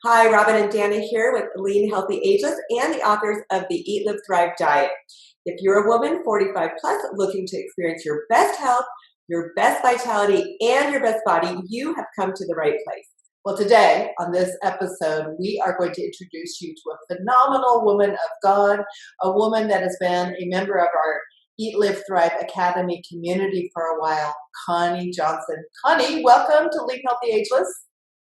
Hi, Robyn and Danna here with Lean Healthy Ageless and the authors of the Eat, Live, Thrive diet. If you're a woman 45 plus looking to experience your best health, your best vitality, and your best body, you have come to the right place. Well, today on this episode, we are going to introduce you to a phenomenal woman of God, a woman that has been a member of our Eat, Live, Thrive Academy community for a while, Connie Johnson. Connie, welcome to Lean Healthy Ageless.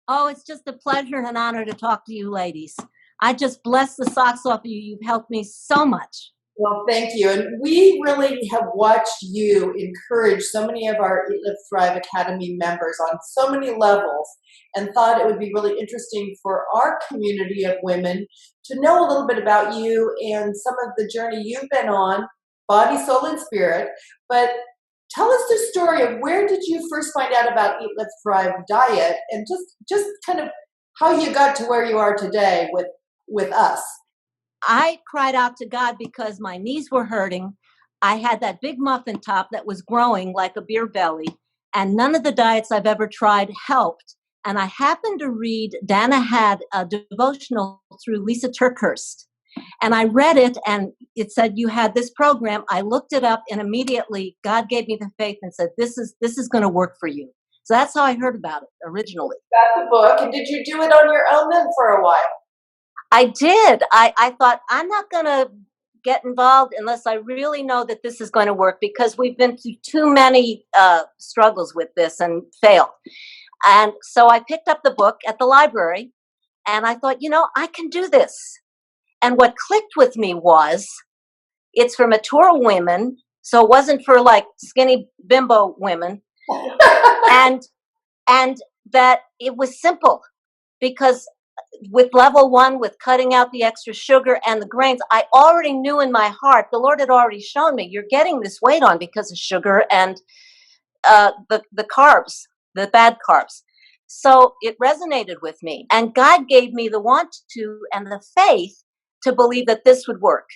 Oh, it's just a pleasure and an honor to talk to you ladies. I just bless the socks off of you. You've helped me so much. Well, thank you. And we really have watched you encourage so many of our Eat, Live, Thrive Academy members on so many levels and thought it would be really interesting for our community of women to know a little bit about you and some of the journey you've been on, body, soul, and spirit. But tell us the story of where did you first find out about Eat, Live, Thrive diet and just kind of how you got to where you are today with us. I cried out to God because my knees were hurting. I had that big muffin top that was growing like a beer belly, and none of the diets I've ever tried helped. And I happened to read, Danna had a devotional through Lisa Turkhurst. And I read it, and it said you had this program. I looked it up, and immediately God gave me the faith and said, this is going to work for you. So that's how I heard about it originally. Got the book, and did you do it on your own then for a while? I did. I thought, I'm not going to get involved unless I really know that this is going to work, because we've been through too many struggles with this and failed. And so I picked up the book at the library, and I thought, I can do this. And what clicked with me was it's for mature women, so it wasn't for like skinny bimbo women, and that it was simple, because with level one, with cutting out the extra sugar and the grains, I already knew in my heart, the Lord had already shown me, you're getting this weight on because of sugar and the carbs, the bad carbs. So it resonated with me, and God gave me the want to and the faith to believe that this would work.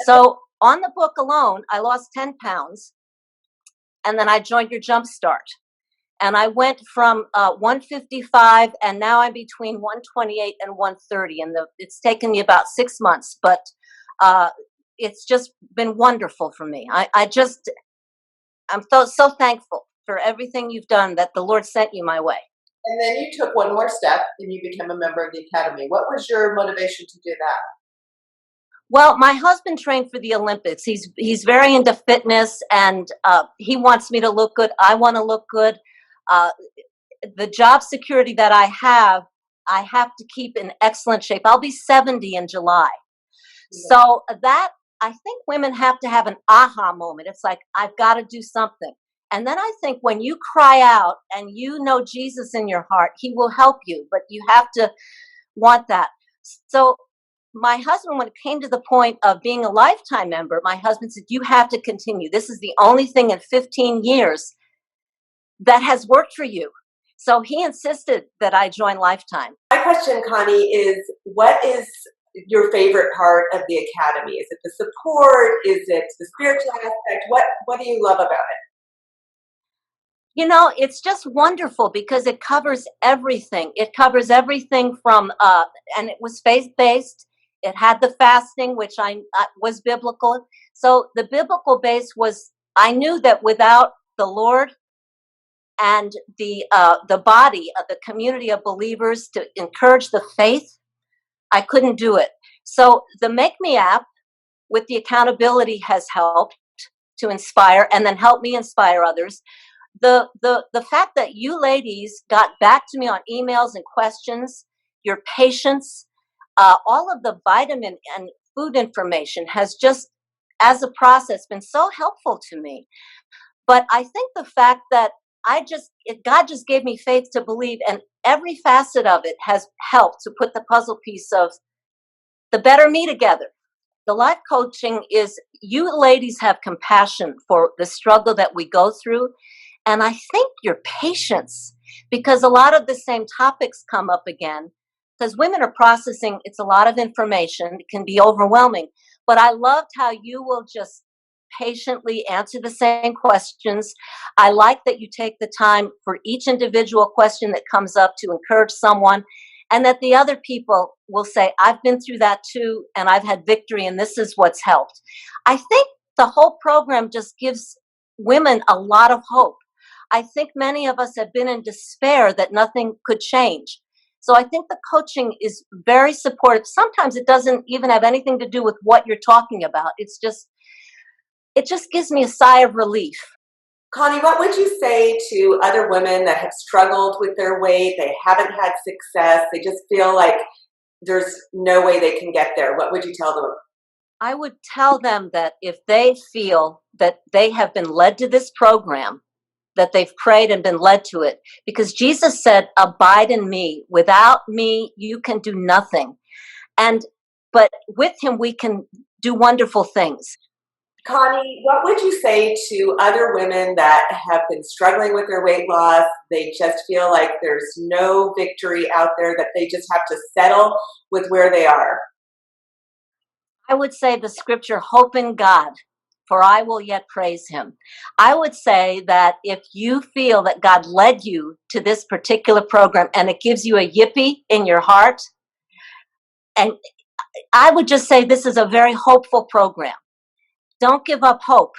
So on the book alone, I lost 10 pounds, and then I joined your Jumpstart. And I went from 155, and now I'm between 128 and 130. And it's taken me about 6 months, but it's just been wonderful for me. I'm so thankful for everything you've done, that the Lord sent you my way. And then you took one more step and you became a member of the Academy. What was your motivation to do that? Well, my husband trained for the Olympics. He's very into fitness, and he wants me to look good. I want to look good. The job security that I have to keep in excellent shape. I'll be 70 in July. Yeah. So that, I think women have to have an aha moment. It's like, I've got to do something. And then I think when you cry out and you know Jesus in your heart, he will help you, but you have to want that. So my husband, when it came to the point of being a lifetime member, my husband said, you have to continue. This is the only thing in 15 years that has worked for you. So he insisted that I join Lifetime. My question, Connie, is what is your favorite part of the Academy? Is it the support? Is it the spiritual aspect? What do you love about it? It's just wonderful because it covers everything. It covers everything from, and it was faith-based. It had the fasting, which I was biblical. So the biblical base was, I knew that without the Lord and the body of the community of believers to encourage the faith, I couldn't do it. So the Make Me app with the accountability has helped to inspire and then help me inspire others. The fact that you ladies got back to me on emails and questions, your patience, all of the vitamin and food information has just, as a process, been so helpful to me. But I think the fact that God just gave me faith to believe, and every facet of it has helped to put the puzzle piece of the better me together. The life coaching is, you ladies have compassion for the struggle that we go through. And I think your patience, because a lot of the same topics come up again, because women are processing, it's a lot of information, it can be overwhelming. But I loved how you will just patiently answer the same questions. I like that you take the time for each individual question that comes up to encourage someone. and that the other people will say, I've been through that too, and I've had victory, and this is what's helped. I think the whole program just gives women a lot of hope. I think many of us have been in despair that nothing could change. So I think the coaching is very supportive. Sometimes it doesn't even have anything to do with what you're talking about. It just gives me a sigh of relief. Connie, what would you say to other women that have struggled with their weight? They haven't had success. They just feel like there's no way they can get there. What would you tell them? I would tell them that if they feel that they have been led to this program, that they've prayed and been led to it, because Jesus said, abide in me. Without me, you can do nothing. But with him, we can do wonderful things. Connie, what would you say to other women that have been struggling with their weight loss? They just feel like there's no victory out there, that they just have to settle with where they are. I would say the scripture, hope in God, for I will yet praise him. I would say that if you feel that God led you to this particular program and it gives you a yippee in your heart, and I would just say this is a very hopeful program. Don't give up hope.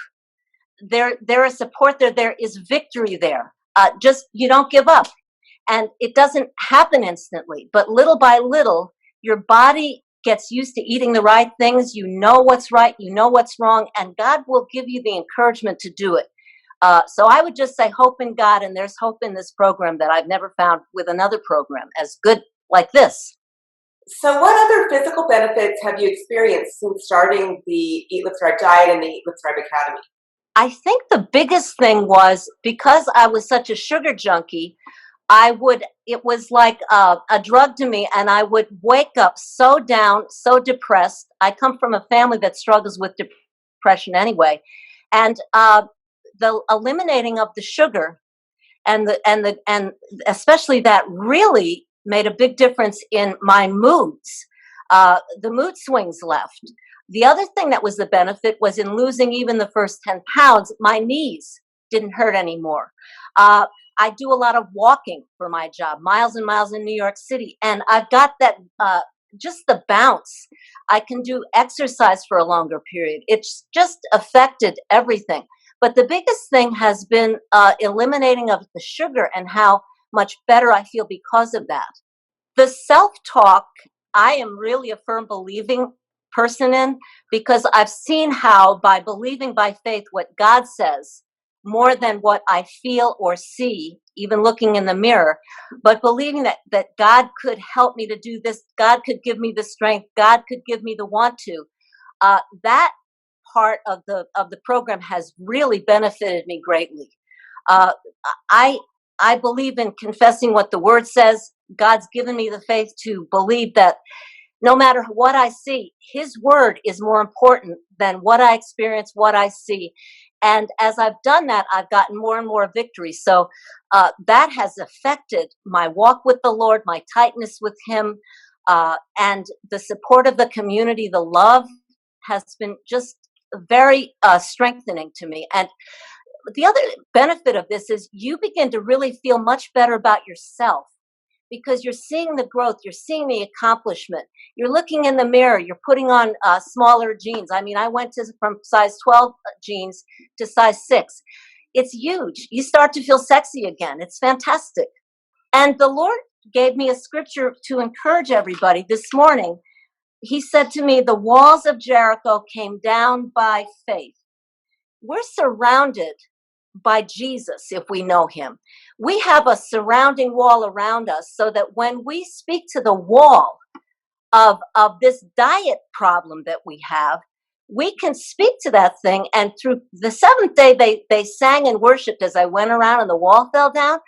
There is support there. There is victory there. Just, you don't give up. And it doesn't happen instantly, but little by little, your body gets used to eating the right things. You know what's right, you know what's wrong, and God will give you the encouragement to do it. So I would just say hope in God, and there's hope in this program that I've never found with another program as good like this. So what other physical benefits have you experienced since starting the Eat, Live, Thrive diet and the Eat, Live, Thrive Academy? I think the biggest thing was because I was such a sugar junkie, it was like a drug to me, and I would wake up so down, so depressed. I come from a family that struggles with depression anyway. And the eliminating of the sugar and especially that really made a big difference in my moods. The mood swings left. The other thing that was the benefit was in losing even the first 10 pounds, my knees didn't hurt anymore. I do a lot of walking for my job, miles and miles in New York City, and I've got that, just the bounce. I can do exercise for a longer period. It's just affected everything. But the biggest thing has been eliminating of the sugar and how much better I feel because of that. The self-talk, I am really a firm believing person in, because I've seen how by believing by faith what God says, more than what I feel or see, even looking in the mirror, but believing that God could help me to do this, God could give me the strength, God could give me the want to. That part of the program has really benefited me greatly. Uh, I believe in confessing what the Word says. God's given me the faith to believe that no matter what I see, his word is more important than what I experience, what I see. And as I've done that, I've gotten more and more victory. So that has affected my walk with the Lord, my tightness with him, and the support of the community, the love has been just very strengthening to me. And the other benefit of this is you begin to really feel much better about yourself, because you're seeing the growth, you're seeing the accomplishment, you're looking in the mirror, you're putting on smaller jeans. I mean, I went from size 12 jeans to size 6. It's huge. You start to feel sexy again. It's fantastic. And the Lord gave me a scripture to encourage everybody this morning. He said to me, the walls of Jericho came down by faith. We're surrounded by Jesus if we know him. We have a surrounding wall around us, so that when we speak to the wall of this diet problem that we have, we can speak to that thing. And through the seventh day, they sang and worshiped as I went around and the wall fell down.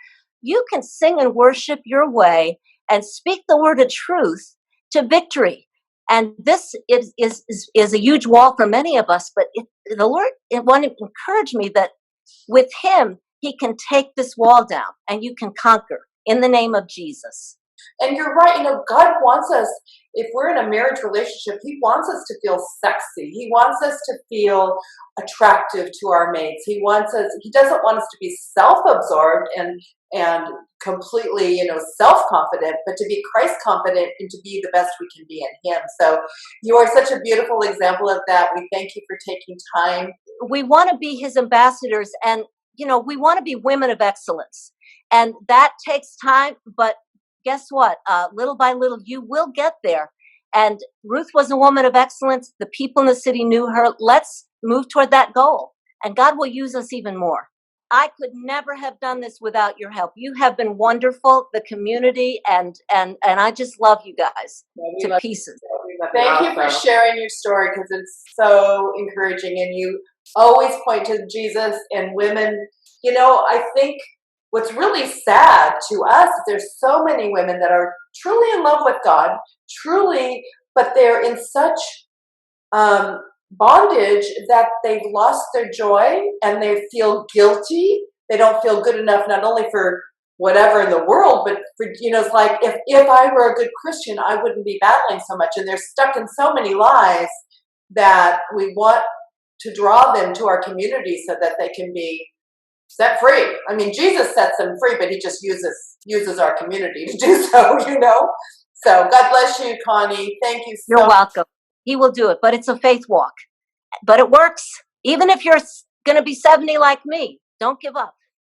You can sing and worship your way and speak the word of truth to victory. And this is a huge wall for many of us, but the Lord wanted to encourage me that with him, he can take this wall down and you can conquer in the name of Jesus. And you're right. God wants us, if we're in a marriage relationship, he wants us to feel sexy. He wants us to feel attractive to our mates. He doesn't want us to be self-absorbed and and completely, self-confident, but to be Christ-confident and to be the best we can be in Him. So you are such a beautiful example of that. We thank you for taking time. We want to be His ambassadors, and we want to be women of excellence, and that takes time. But guess what? Little by little, you will get there. And Ruth was a woman of excellence. The people in the city knew her. Let's move toward that goal, and God will use us even more. I could never have done this without your help. You have been wonderful, the community, and I just love you guys to pieces. Thank you for sharing your story, because it's so encouraging, and you always point to Jesus and women. I think what's really sad to us is there's so many women that are truly in love with God, truly, but they're in such bondage that they've lost their joy and they feel guilty. They don't feel good enough, not only for whatever in the world, but for, it's like, if I were a good Christian, I wouldn't be battling so much. And they're stuck in so many lies that we want to draw them to our community so that they can be set free. I mean, Jesus sets them free, but He just uses our community to do so, So God bless you, Connie. Thank you so You're welcome. He will do it, but it's a faith walk. But it works. Even if you're going to be 70 like me, don't give up.